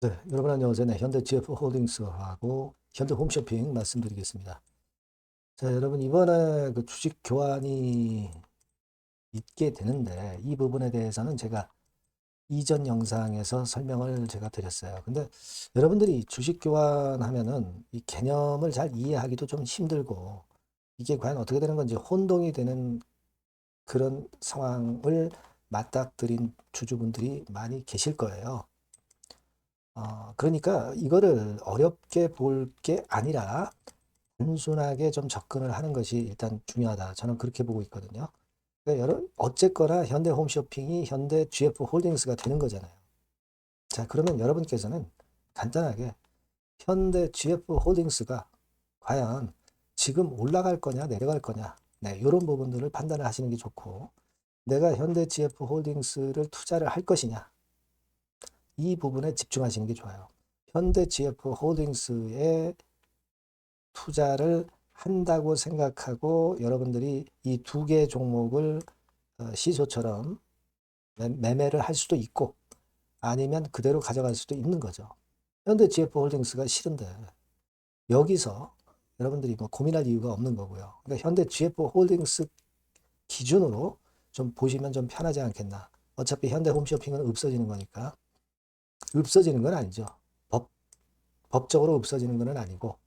네, 여러분 안녕하세요. 네, 현대 GF 홀딩스하고 현대 홈쇼핑 말씀드리겠습니다. 자, 여러분 이번에 그 주식 교환이 있게 되는데 이 부분에 대해서는 제가 이전 영상에서 설명을 제가 드렸어요. 근데 여러분들이 주식 교환하면은 이 개념을 잘 이해하기도 좀 힘들고 이게 과연 어떻게 되는 건지 혼동이 되는 그런 상황을 맞닥뜨린 주주분들이 많이 계실 거예요. 그러니까 이거를 어렵게 볼 게 아니라 단순하게 좀 접근을 하는 것이 일단 중요하다. 저는 그렇게 보고 있거든요. 그러니까 어쨌거나 현대 홈쇼핑이 현대 GF 홀딩스가 되는 거잖아요. 자, 그러면 여러분께서는 간단하게 현대 GF 홀딩스가 과연 지금 올라갈 거냐, 내려갈 거냐, 네, 이런 부분들을 판단을 하시는 게 좋고, 내가 현대 GF 홀딩스를 투자를 할 것이냐, 이 부분에 집중하시는 게 좋아요. 현대 GF 홀딩스에 투자를 한다고 생각하고 여러분들이 이 두 개 종목을 시소처럼 매매를 할 수도 있고 아니면 그대로 가져갈 수도 있는 거죠. 현대 GF 홀딩스가 싫은데 여기서 여러분들이 뭐 고민할 이유가 없는 거고요. 그러니까 현대 GF 홀딩스 기준으로 좀 보시면 좀 편하지 않겠나. 어차피 현대 홈쇼핑은 없어지는 거니까. 없어지는 건 아니죠. 법, 법적으로 없어지는 건 아니고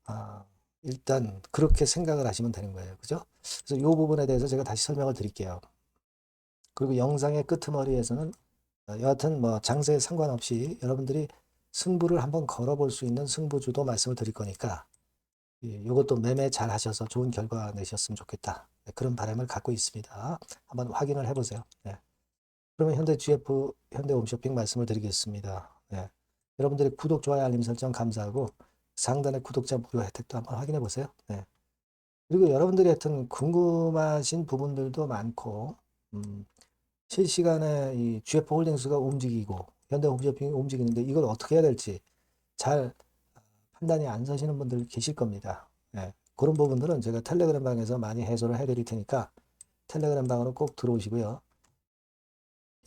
아, 일단 그렇게 생각을 하시면 되는 거예요. 그죠? 그래서 이 부분에 대해서 제가 다시 설명을 드릴게요. 그리고 영상의 끄트머리에서는 여하튼 뭐 장세에 상관없이 여러분들이 승부를 한번 걸어볼 수 있는 승부주도 말씀을 드릴 거니까 이것도 매매 잘 하셔서 좋은 결과 내셨으면 좋겠다. 네, 그런 바람을 갖고 있습니다. 한번 확인을 해보세요. 네. 그러면 현대 GF, 현대 홈쇼핑 말씀을 드리겠습니다. 네. 여러분들의 구독, 좋아요, 알림 설정 감사하고 상단의 구독자 무료 혜택도 한번 확인해 보세요. 네. 그리고 여러분들이 하여튼 궁금하신 부분들도 많고, 음, 실시간에 이 GF 홀딩스가 움직이고, 현대홈쇼핑이 움직이는데 이걸 어떻게 해야 될지 잘 판단이 안 서시는 분들 계실 겁니다. 예, 그런 부분들은 제가 텔레그램 방에서 많이 해소를 해드릴 테니까 텔레그램 방으로 꼭 들어오시고요.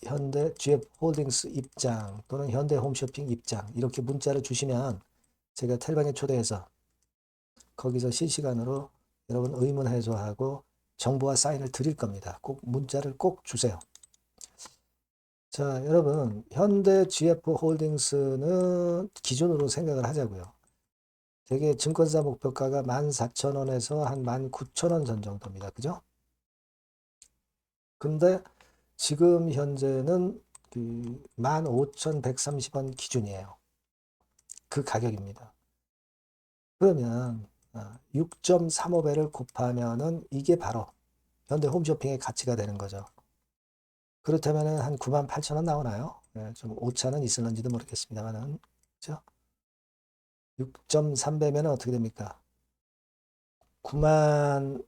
현대 GF 홀딩스 입장 또는 현대 홈쇼핑 입장 이렇게 문자를 주시면 제가 텔방에 초대해서 거기서 실시간으로 여러분 의문 해소하고 정보와 사인을 드릴 겁니다. 꼭 문자를 꼭 주세요. 자, 여러분, 현대 GF 홀딩스는 기준으로 생각을 하자고요. 되게 증권사 목표가가 14,000원에서 한 19,000원 전 정도입니다. 그죠? 근데 지금 현재는 그 15,130원 기준이에요. 그 가격입니다. 그러면 6.35배를 곱하면은 이게 바로 현대 홈쇼핑의 가치가 되는 거죠. 그렇다면 한 98,000원 나오나요? 네, 좀 오차는 있을런지도 모르겠습니다만은. 그죠? 6.3배면 어떻게 됩니까? 9만,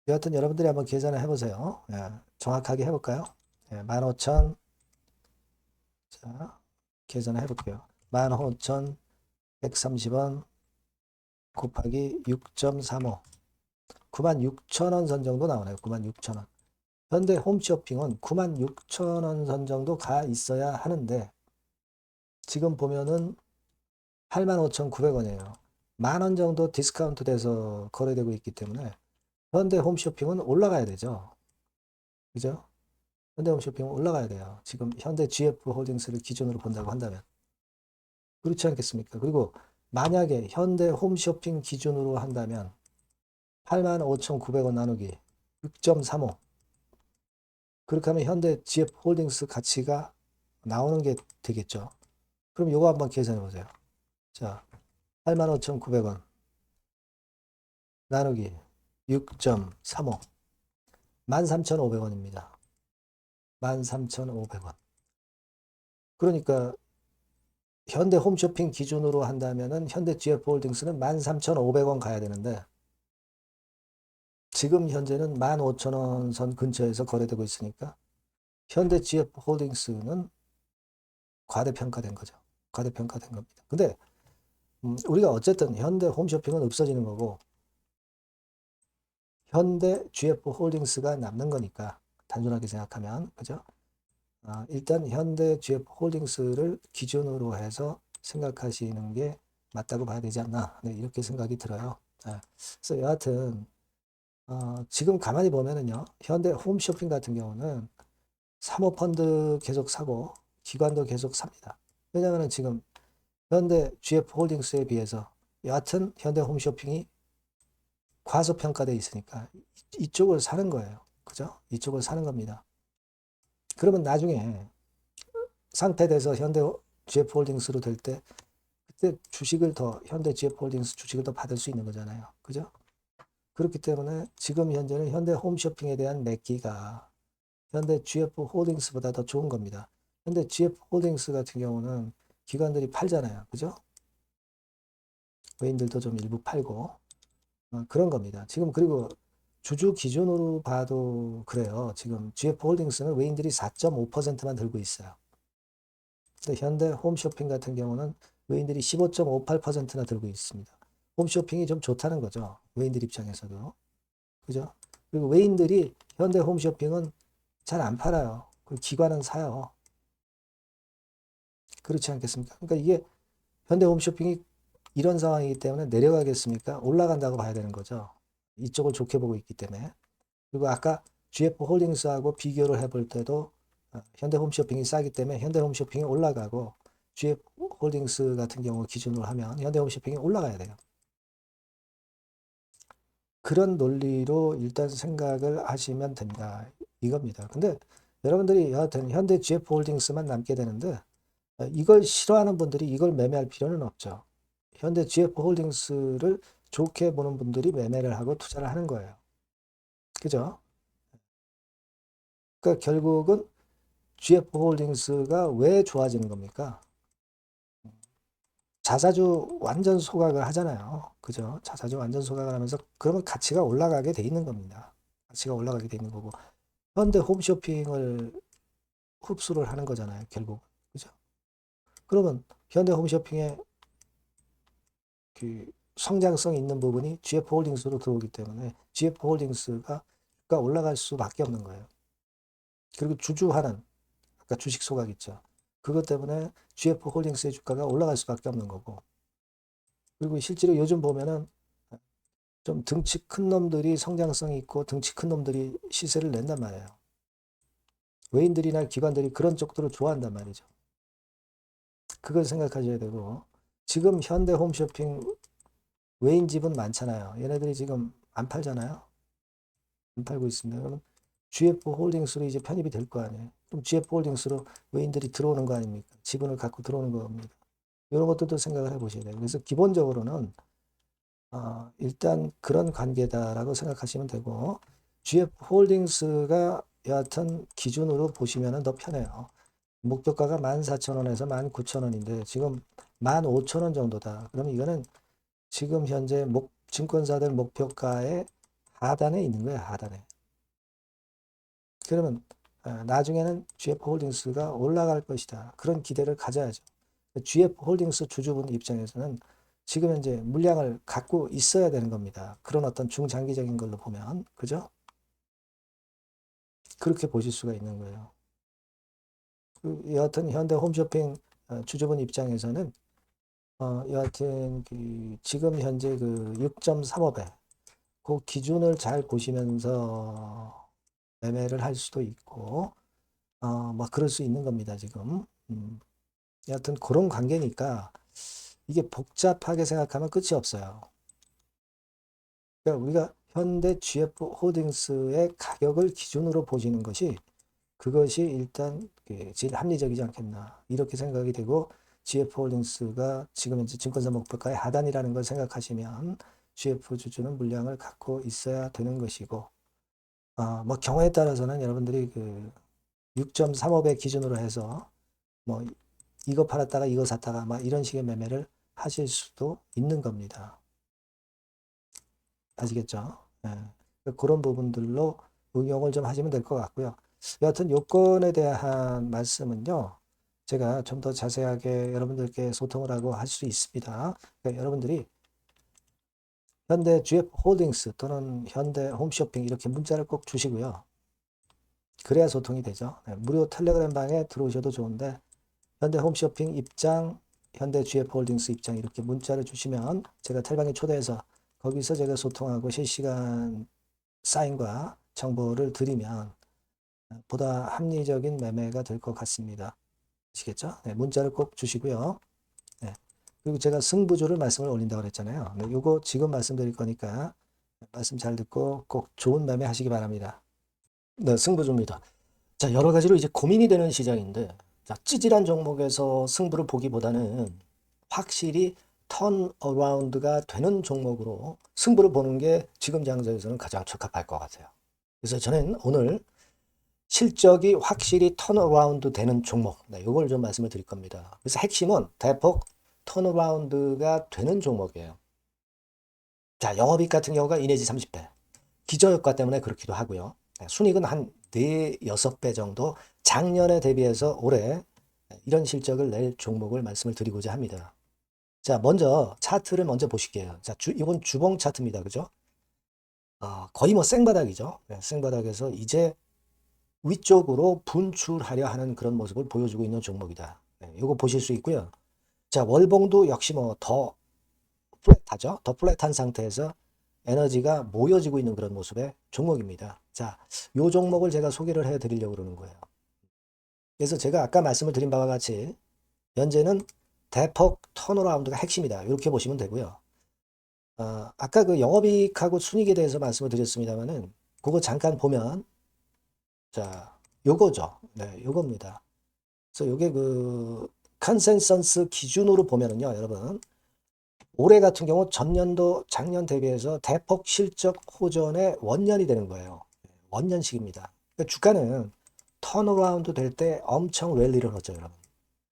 여하튼 여러분들이 한번 계산을 해보세요. 예, 정확하게 해볼까요? 예, 15,000, 자, 계산을 해볼게요. 15,130원 곱하기 6.35. 96,000원 선 정도 나오네요. 96,000원. 현대 홈쇼핑은 96,000원 선 정도 가 있어야 하는데, 지금 보면은 85,900원이에요. 만 원 정도 디스카운트 돼서 거래되고 있기 때문에 현대 홈쇼핑은 올라가야 되죠. 그죠? 현대 홈쇼핑은 올라가야 돼요. 지금 현대 GF 홀딩스를 기준으로 본다고 한다면. 그렇지 않겠습니까? 그리고 만약에 현대 홈쇼핑 기준으로 한다면 85,900원 나누기 6.35. 그렇게 하면 현대 GF 홀딩스 가치가 나오는 게 되겠죠. 그럼 요거 한번 계산해 보세요. 자, 85,900원 나누기 6.35. 13,500원입니다. 13,500원. 그러니까 현대 홈쇼핑 기준으로 한다면은 현대 GF 홀딩스는 13,500원 가야 되는데 지금 현재는 15,000원 선 근처에서 거래되고 있으니까 현대 GF 홀딩스는 과대평가된 거죠. 과대평가된 겁니다. 근데 우리가 어쨌든 현대 홈쇼핑은 없어지는 거고 현대 GF 홀딩스가 남는 거니까 단순하게 생각하면 그죠? 일단 현대 GF 홀딩스를 기준으로 해서 생각하시는 게 맞다고 봐야 되지 않나. 네, 이렇게 생각이 들어요. 그래서 여하튼 지금 가만히 보면은요, 현대 홈쇼핑 같은 경우는 사모펀드 계속 사고 기관도 계속 삽니다. 왜냐하면 지금 현대 GF 홀딩스에 비해서 여하튼 현대 홈쇼핑이 과소평가되어 있으니까 이쪽을 사는 거예요. 그죠? 이쪽을 사는 겁니다. 그러면 나중에 상폐돼서 현대 GF 홀딩스로 될 때 그때 주식을 더 현대 GF 홀딩스 주식을 더 받을 수 있는 거잖아요. 그죠? 그렇기 때문에 지금 현재는 현대 홈쇼핑에 대한 매기가 현대 GF 홀딩스보다 더 좋은 겁니다. 현대 GF 홀딩스 같은 경우는 기관들이 팔잖아요. 그죠? 외인들도 좀 일부 팔고 그런 겁니다. 지금 그리고 주주 기준으로 봐도 그래요. 지금 GF 홀딩스는 외인들이 4.5%만 들고 있어요. 근데 현대 홈쇼핑 같은 경우는 외인들이 15.58%나 들고 있습니다. 홈쇼핑이 좀 좋다는 거죠. 외인들 입장에서도. 그죠? 그리고 외인들이 현대 홈쇼핑은 잘 안 팔아요. 그 기관은 사요. 그렇지 않겠습니까? 그러니까 이게 현대 홈쇼핑이 이런 상황이기 때문에 내려가겠습니까? 올라간다고 봐야 되는 거죠. 이쪽을 좋게 보고 있기 때문에. 그리고 아까 GF 홀딩스하고 비교를 해볼 때도 현대 홈쇼핑이 싸기 때문에 현대 홈쇼핑이 올라가고 GF 홀딩스 같은 경우 기준으로 하면 현대 홈쇼핑이 올라가야 돼요. 그런 논리로 일단 생각을 하시면 됩니다. 이겁니다. 근데 여러분들이 여하튼 현대 GF 홀딩스만 남게 되는데 이걸 싫어하는 분들이 이걸 매매할 필요는 없죠. 현대 GF 홀딩스를 좋게 보는 분들이 매매를 하고 투자를 하는 거예요. 그죠? 그러니까 결국은 GF 홀딩스가 왜 좋아지는 겁니까? 자사주 완전 소각을 하잖아요. 그죠? 자사주 완전 소각을 하면서 그러면 가치가 올라가게 돼 있는 겁니다. 가치가 올라가게 돼 있는 거고 현대 홈쇼핑을 흡수를 하는 거잖아요. 결국. 그죠? 그러면 현대 홈쇼핑의 그 성장성 있는 부분이 GF 홀딩스로 들어오기 때문에 GF 홀딩스가 주가 올라갈 수밖에 없는 거예요. 그리고 주주하는 아까 주식 소각 있죠. 그것 때문에 GF 홀딩스의 주가가 올라갈 수밖에 없는 거고. 그리고 실제로 요즘 보면은 좀 등치 큰 놈들이 성장성이 있고 등치 큰 놈들이 시세를 낸단 말이에요. 외인들이나 기관들이 그런 쪽들을 좋아한단 말이죠. 그걸 생각하셔야 되고 지금 현대 홈쇼핑 외인 집은 많잖아요. 얘네들이 지금 안 팔잖아요. 안 팔고 있습니다. 그러면 GF 홀딩스로 이제 편입이 될 거 아니에요. 그럼 GF 홀딩스로 외인들이 들어오는 거 아닙니까? 지분을 갖고 들어오는 겁니다. 이런 것들도 생각을 해보셔야 돼요. 그래서 기본적으로는 일단 그런 관계다라고 생각하시면 되고 GF 홀딩스가 여하튼 기준으로 보시면 더 편해요. 목표가가 14,000원에서 19,000원인데 지금 15,000원 정도다. 그럼 이거는 지금 현재 증권사들 목표가의 하단에 있는 거예요. 하단에. 그러면 나중에는 GF 홀딩스가 올라갈 것이다. 그런 기대를 가져야죠. GF 홀딩스 주주분 입장에서는 지금 현재 물량을 갖고 있어야 되는 겁니다. 그런 어떤 중장기적인 걸로 보면. 그죠? 그렇게 보실 수가 있는 거예요. 여하튼 현대 홈쇼핑 주주분 입장에서는 여하튼 지금 현재 그 6.35배 그 기준을 잘 보시면서 매매를 할 수도 있고 뭐 그럴 수 있는 겁니다, 지금. 여하튼 그런 관계니까 이게 복잡하게 생각하면 끝이 없어요. 그러니까 우리가 현대 GF 홀딩스의 가격을 기준으로 보시는 것이 그것이 일단 제일 합리적이지 않겠나 이렇게 생각이 되고 GF 홀딩스가 지금 현재 증권사 목표가의 하단이라는 걸 생각하시면 GF 주주는 물량을 갖고 있어야 되는 것이고 뭐 경우에 따라서는 여러분들이 그 6.35배 기준으로 해서 뭐 이거 팔았다가 이거 샀다가 막 이런 식의 매매를 하실 수도 있는 겁니다. 아시겠죠? 예. 그런 부분들로 응용을 좀 하시면 될 것 같고요. 여하튼 요건에 대한 말씀은요. 제가 좀 더 자세하게 여러분들께 소통을 하고 할 수 있습니다. 그러니까 여러분들이 현대 GF 홀딩스 또는 현대 홈쇼핑 이렇게 문자를 꼭 주시고요. 그래야 소통이 되죠. 네, 무료 텔레그램 방에 들어오셔도 좋은데 현대 홈쇼핑 입장, 현대 GF홀딩스 입장 이렇게 문자를 주시면 제가 텔방에 초대해서 거기서 제가 소통하고 실시간 사인과 정보를 드리면 보다 합리적인 매매가 될 것 같습니다. 아시겠죠? 네, 문자를 꼭 주시고요. 네, 그리고 제가 승부조를 말씀을 올린다고 그랬잖아요. 네, 요거 지금 말씀드릴 거니까 말씀 잘 듣고 꼭 좋은 매매 하시기 바랍니다. 네, 승부조입니다. 자, 여러 가지로 이제 고민이 되는 시장인데, 자, 찌질한 종목에서 승부를 보기보다는 확실히 턴어라운드가 되는 종목으로 승부를 보는 게 지금 장세에서는 가장 적합할 것 같아요. 그래서 저는 오늘 실적이 확실히 턴어라운드 되는 종목, 네, 이걸 좀 말씀을 드릴 겁니다. 그래서 핵심은 대폭 턴어라운드가 되는 종목이에요. 자, 영업이익 같은 경우가 2 내지 30배. 기저효과 때문에 그렇기도 하고요. 순이익은 한 4, 6배 정도 작년에 대비해서 올해 이런 실적을 낼 종목을 말씀을 드리고자 합니다. 자, 먼저 차트를 먼저 보실게요. 자, 이건 주봉 차트입니다. 그죠? 거의 뭐 생바닥이죠. 네, 생바닥에서 이제 위쪽으로 분출하려 하는 그런 모습을 보여주고 있는 종목이다. 네, 이거 보실 수 있고요. 자, 월봉도 역시 뭐 더 플랫하죠. 더 플랫한 상태에서 에너지가 모여지고 있는 그런 모습의 종목입니다. 자, 요 종목을 제가 소개를 해 드리려고 그러는 거예요. 그래서 제가 아까 말씀을 드린 바와 같이 현재는 대폭 턴어라운드가 핵심이다. 이렇게 보시면 되고요. 아까 그 영업이익하고 순이익에 대해서 말씀을 드렸습니다만은 그거 잠깐 보면 자, 요거죠. 네, 요겁니다. 그래서 요게 그 컨센서스 기준으로 보면은요, 여러분. 올해 같은 경우 전년도 작년 대비해서 대폭 실적 호전의 원년이 되는 거예요. 원년식입니다. 그러니까 주가는 턴어라운드 될 때 엄청 랠리를 하죠, 여러분.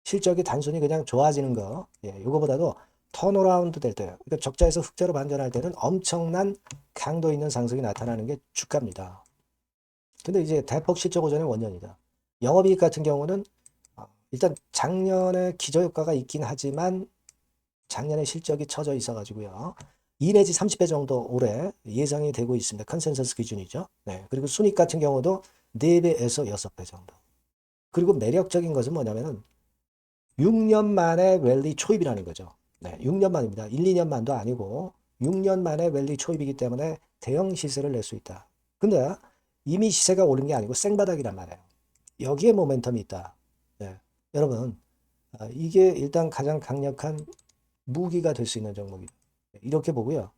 실적이 단순히 그냥 좋아지는 거, 이거보다도 턴어라운드 될 때, 그러니까 적자에서 흑자로 반전할 때는 엄청난 강도 있는 상승이 나타나는 게 주가입니다. 근데 이제 대폭 실적 호전의 원년이다. 영업이익 같은 경우는 일단 작년에 기저효과가 있긴 하지만 작년에 실적이 처져 있어가지고요. 2 내지 30배 정도 올해 예상이 되고 있습니다. 컨센서스 기준이죠. 네. 그리고 순익 같은 경우도 4배에서 6배 정도. 그리고 매력적인 것은 뭐냐면은 6년 만에 랠리 초입이라는 거죠. 네. 6년 만입니다. 1, 2년 만도 아니고 6년 만에 랠리 초입이기 때문에 대형 시세를 낼 수 있다. 근데 이미 시세가 오른 게 아니고 생바닥이란 말이에요. 여기에 모멘텀이 있다. 네. 여러분, 이게 일단 가장 강력한 무기가 될 수 있는 종목이다. 이렇게 보고요.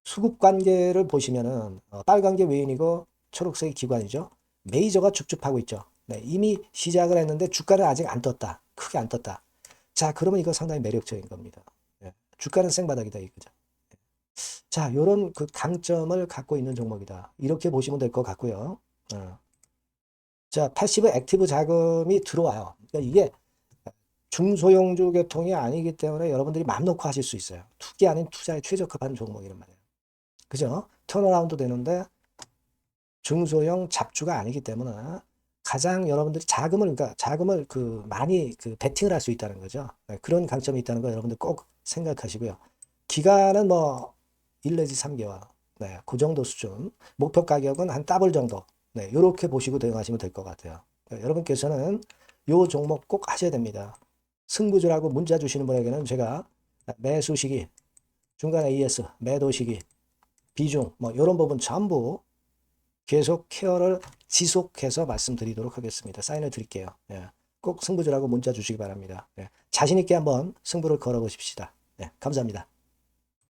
수급 관계를 보시면은 빨간 게 외인이고 초록색이 기관이죠. 메이저가 쭉쭉 하고 있죠. 네, 이미 시작을 했는데 주가는 아직 안 떴다. 크게 안 떴다. 자, 그러면 이거 상당히 매력적인 겁니다. 네, 주가는 생바닥이다 이거죠. 자, 요런 그 강점을 갖고 있는 종목이다. 이렇게 보시면 될 것 같고요. 자, 패시브 액티브 자금이 들어와요. 그러니까 이게 중소형주 계통이 아니기 때문에 여러분들이 맘 놓고 하실 수 있어요. 투기 아닌 투자에 최적합한 종목이란 말이에요. 그죠? 턴어라운드 되는데 중소형 잡주가 아니기 때문에 가장 여러분들이 그러니까 자금을 그 많이 그 베팅을 할 수 있다는 거죠. 네, 그런 강점이 있다는 거 여러분들 꼭 생각하시고요. 기간은 뭐 1 내지 3개월. 네, 그 정도 수준. 목표 가격은 한 더블 정도. 네, 이렇게 보시고 대응하시면 될 것 같아요. 네, 여러분께서는 요 종목 꼭 하셔야 됩니다. 승부주라고 문자 주시는 분에게는 제가 매수 시기, 중간 AS, 매도 시기, 비중, 뭐 이런 부분 전부 계속 케어를 지속해서 말씀드리도록 하겠습니다. 사인을 드릴게요. 예. 꼭 승부주라고 문자 주시기 바랍니다. 예. 자신 있게 한번 승부를 걸어보십시다. 예. 감사합니다.